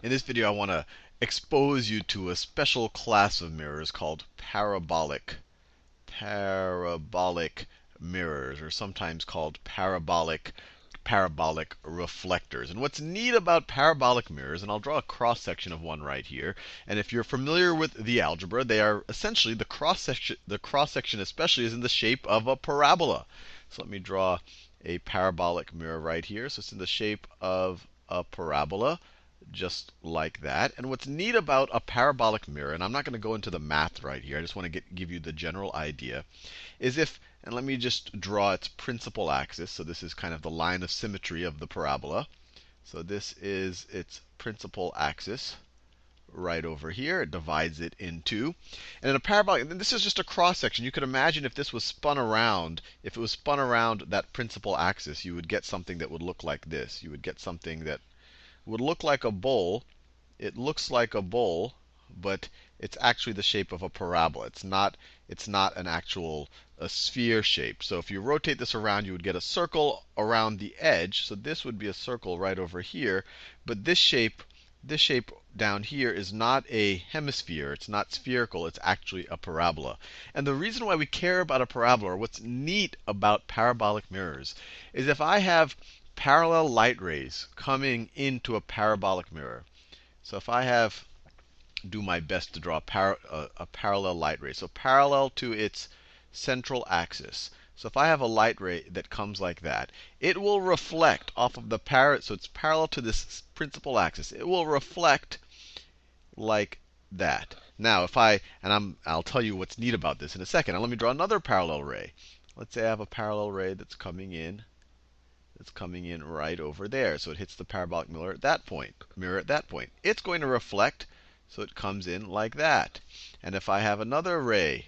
In this video, I want to expose you to a special class of mirrors called parabolic mirrors, or sometimes called parabolic reflectors. And what's neat about parabolic mirrors, and I'll draw a cross section of one right here. And if you're familiar with the algebra, they are essentially the cross section especially is in the shape of a parabola. So let me draw a parabolic mirror right here. So it's in the shape of a parabola, just like that. And what's neat about a parabolic mirror, and I'm not going to go into the math right here, I just want to give you the general idea, is if, and let me just draw its principal axis. So this is kind of the line of symmetry of the parabola. So this is its principal axis right over here. It divides it in two. And in a parabolic, and this is just a cross section. You could imagine if this was spun around, if it was spun around that principal axis, you would get something that would look like this. You would get something that would look like a bowl. It looks like a bowl, but it's actually the shape of a parabola. It's not an actual sphere shape. So if you rotate this around, you would get a circle around the edge. So this would be a circle right over here. But this shape down here is not a hemisphere. It's not spherical. It's actually a parabola. And the reason why we care about a parabola, or what's neat about parabolic mirrors, is if I have parallel light rays coming into a parabolic mirror. So if I do my best to draw a parallel light ray, so parallel to its central axis. So if I have a light ray that comes like that, it will reflect off of the so it's parallel to this principal axis. It will reflect like that. Now, I'll tell you what's neat about this in a second. Now let me draw another parallel ray. Let's say I have a parallel ray that's coming in. It's coming in right over there. So it hits the parabolic mirror at that point. It's going to reflect, so it comes in like that. And if I have another ray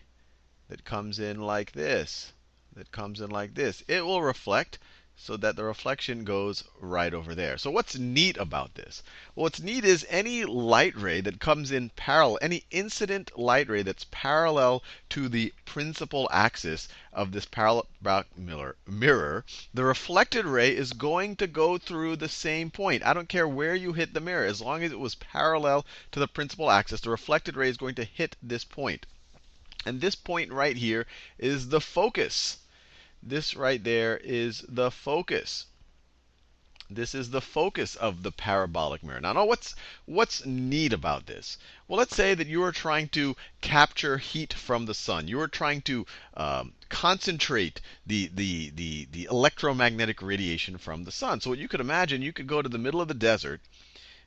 that comes in like this, it will reflect, so that the reflection goes right over there. So what's neat about this? Well, what's neat is any light ray that comes in parallel, any incident light ray that's parallel to the principal axis of this parabolic mirror, the reflected ray is going to go through the same point. I don't care where you hit the mirror. As long as it was parallel to the principal axis, the reflected ray is going to hit this point. And this point right here is the focus. This right there is the focus. This is the focus of the parabolic mirror. Now, what's neat about this? Well, let's say that you are trying to capture heat from the sun. You are trying to concentrate the electromagnetic radiation from the sun. So what you could imagine, you could go to the middle of the desert.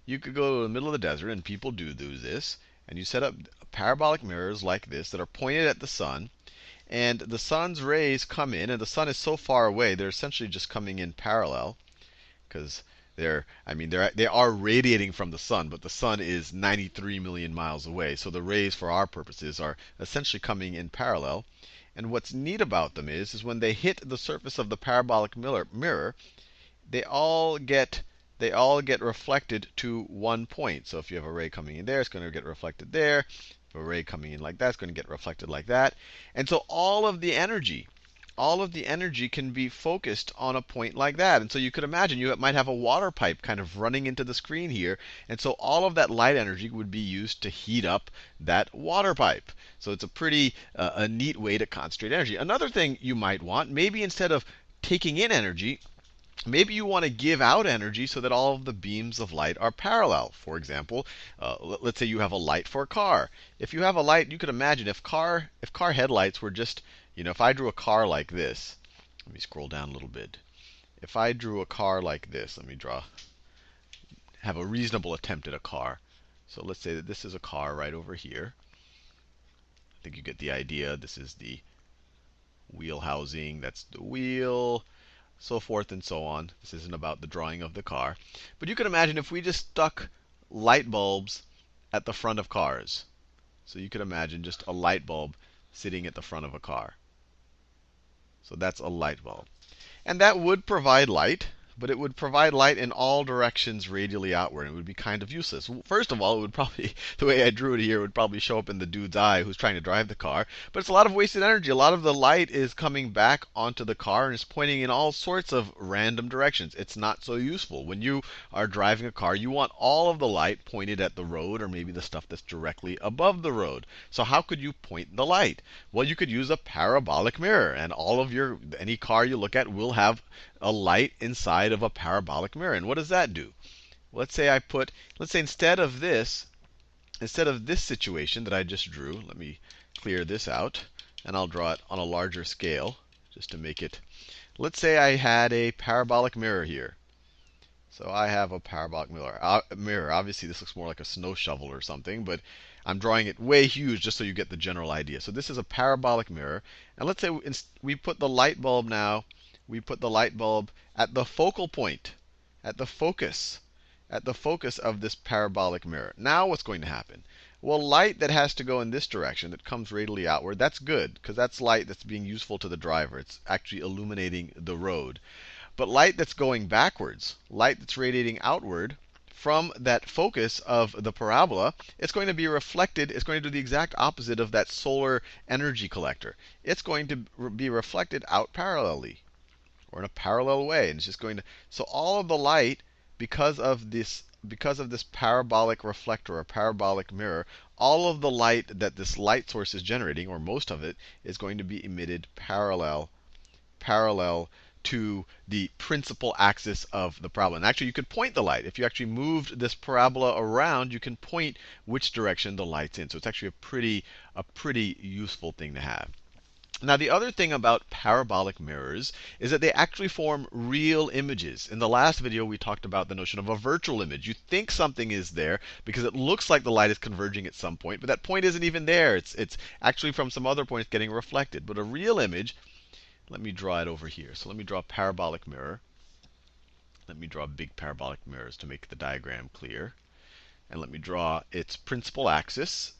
And people do this. And you set up parabolic mirrors like this that are pointed at the sun. And the sun's rays come in, and the sun is so far away, they're essentially just coming in parallel, because they are radiating from the sun, but the sun is 93 million miles away. So the rays, for our purposes, are essentially coming in parallel. And what's neat about them is when they hit the surface of the parabolic mirror, they all get reflected to one point. So if you have a ray coming in there, it's going to get reflected there. If a ray coming in like that, it's going to get reflected like that. And so all of the energy can be focused on a point like that. And so you could imagine you might have a water pipe kind of running into the screen here. And so all of that light energy would be used to heat up that water pipe. So it's a pretty a neat way to concentrate energy. Another thing you might want, maybe instead of taking in energy, maybe you want to give out energy so that all of the beams of light are parallel. For example, let's say you have a light for a car. If you have a light, you could imagine if car headlights were just, if I drew a car like this. Let me scroll down a little bit. If I drew a car like this, have a reasonable attempt at a car. So let's say that this is a car right over here. I think you get the idea. This is the wheel housing. That's the wheel. So forth and so on. This isn't about the drawing of the car. But you can imagine if we just stuck light bulbs at the front of cars. So you could imagine just a light bulb sitting at the front of a car. So that's a light bulb. And that would provide light, but it would provide light in all directions radially outward. It would be kind of useless. First of all, it would probably, the way I drew it here, would probably show up in the dude's eye who's trying to drive the car. But it's a lot of wasted energy. A lot of the light is coming back onto the car and is pointing in all sorts of random directions. It's not so useful. When you are driving a car, you want all of the light pointed at the road or maybe the stuff that's directly above the road. So how could you point the light? Well, you could use a parabolic mirror, and any car you look at will have a light inside of a parabolic mirror. And what does that do? Let's say instead of this situation that I just drew, let me clear this out, and I'll draw it on a larger scale just to make it. Let's say I had a parabolic mirror here. So I have a parabolic mirror. Obviously, this looks more like a snow shovel or something, but I'm drawing it way huge just so you get the general idea. So this is a parabolic mirror. And let's say we put the light bulb now, we put the light bulb at the focal point, at the focus of this parabolic mirror. Now what's going to happen? Well, light that has to go in this direction, that comes radially outward, that's good, because that's light that's being useful to the driver. It's actually illuminating the road. But light that's going backwards, light that's radiating outward from that focus of the parabola, it's going to be reflected. It's going to do the exact opposite of that solar energy collector. It's going to be reflected out parallelly, or in a parallel way. And it's just going to, so all of the light, because of this parabolic reflector or parabolic mirror, all of the light that this light source is generating, or most of it, is going to be emitted parallel to the principal axis of the parabola. And actually, you could point the light. If you actually moved this parabola around, you can point which direction the light's in. So it's actually a pretty useful thing to have. Now, the other thing about parabolic mirrors is that they actually form real images. In the last video, we talked about the notion of a virtual image. You think something is there because it looks like the light is converging at some point, but that point isn't even there. It's actually from some other point it's getting reflected. But a real image, let me draw it over here. So let me draw a parabolic mirror. Let me draw big parabolic mirrors to make the diagram clear. And let me draw its principal axis.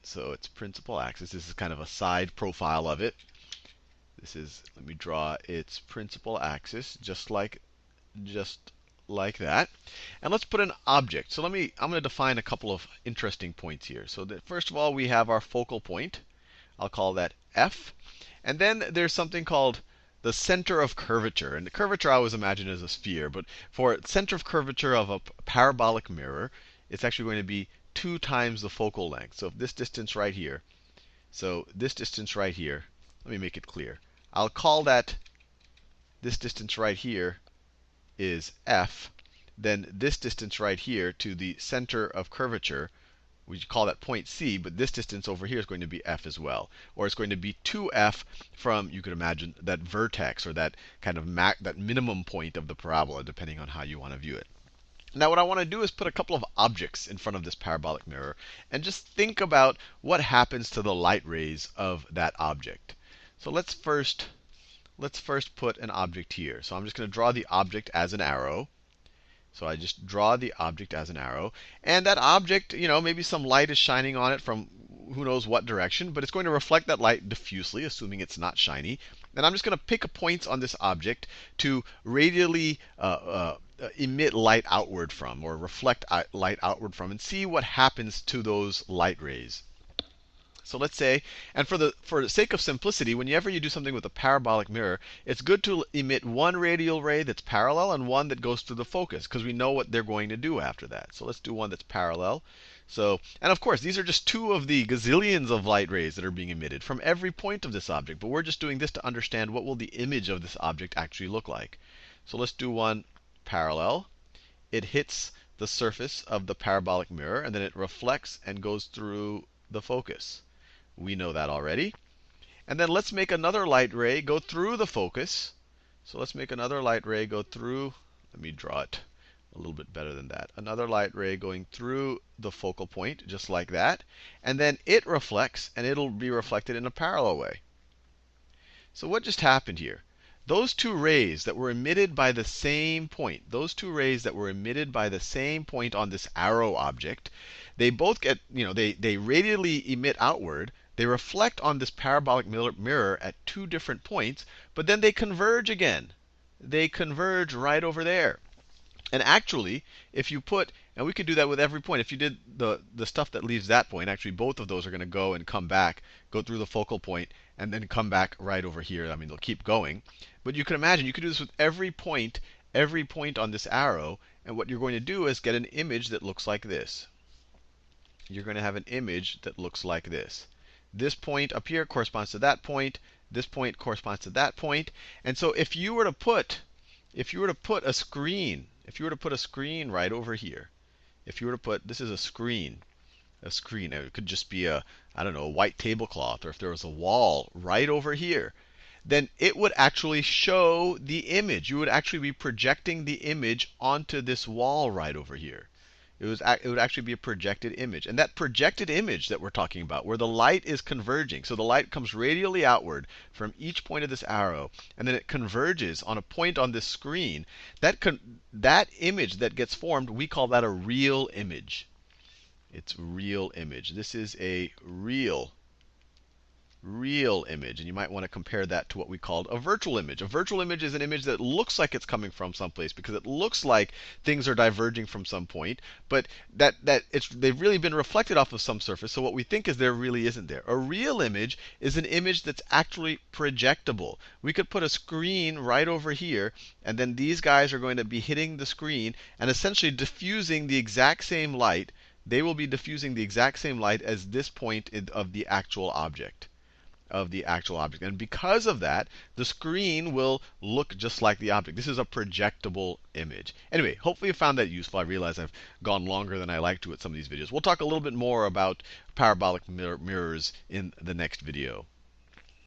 So its principal axis, this is kind of a side profile of it. Let me draw its principal axis just like that. And let's put an object. So I'm going to define a couple of interesting points here. So first of all, we have our focal point. I'll call that F. And then there's something called the center of curvature. And the curvature I always imagine as a sphere. But for center of curvature of a parabolic mirror, it's actually going to be 2 times the focal length. So if this distance right here, let me make it clear. I'll call that this distance right here is F. Then this distance right here to the center of curvature, we call that point C, but this distance over here is going to be F as well. Or it's going to be 2F from, you could imagine, that vertex, or that kind of that minimum point of the parabola, depending on how you want to view it. Now what I want to do is put a couple of objects in front of this parabolic mirror and just think about what happens to the light rays of that object. So let's first put an object here. So I'm just going to draw the object as an arrow. So I just draw the object as an arrow. And that object, maybe some light is shining on it from who knows what direction, but it's going to reflect that light diffusely, assuming it's not shiny. And I'm just going to pick points on this object to radially emit light outward from, or reflect light outward from, and see what happens to those light rays. So let's say, and for the sake of simplicity, whenever you do something with a parabolic mirror, it's good to emit one radial ray that's parallel and one that goes through the focus, because we know what they're going to do after that. So let's do one that's parallel. So, and of course, these are just 2 of the gazillions of light rays that are being emitted from every point of this object. But we're just doing this to understand what will the image of this object actually look like. So let's do one parallel. It hits the surface of the parabolic mirror, and then it reflects and goes through the focus. We know that already. And then let's make another light ray go through the focus. So let's make another light ray go through. Let me draw it a little bit better than that. Another light ray going through the focal point, just like that. And then it reflects, and it'll be reflected in a parallel way. So what just happened here? Those 2 rays that were emitted by the same point, on this arrow object, they both get, they radially emit outward. They reflect on this parabolic mirror at 2 different points, but then they converge again. they converge right over there. And actually, if you put, and we could do that with every point. If you did the stuff that leaves that point, actually both of those are going to go and come back, go through the focal point, and then come back right over here. I mean, they'll keep going. But you can imagine, you could do this with every point on this arrow. And what you're going to do is get an image that looks like this. You're going to have an image that looks like this. This point up here corresponds to that point. This point corresponds to that point. And so if you were to put a screen, if you were to put a screen right over here, if you were to put, this is a screen, it could just be a, I don't know, a white tablecloth, or if there was a wall right over here, then it would actually show the image. You would actually be projecting the image onto this wall right over here. It would actually be a projected image. And that projected image that we're talking about, where the light is converging, so the light comes radially outward from each point of this arrow, and then it converges on a point on this screen, that image that gets formed, we call that a real image. It's real image. This is a real image. And you might want to compare that to what we called a virtual image. A virtual image is an image that looks like it's coming from someplace because it looks like things are diverging from some point, but they've really been reflected off of some surface. So what we think is there really isn't there. A real image is an image that's actually projectable. We could put a screen right over here, and then these guys are going to be hitting the screen and essentially diffusing the exact same light. They will be diffusing the exact same light as this point of the actual object. And because of that, the screen will look just like the object. This is a projectable image. Anyway, hopefully you found that useful. I realize I've gone longer than I like to with some of these videos. We'll talk a little bit more about parabolic mirrors in the next video.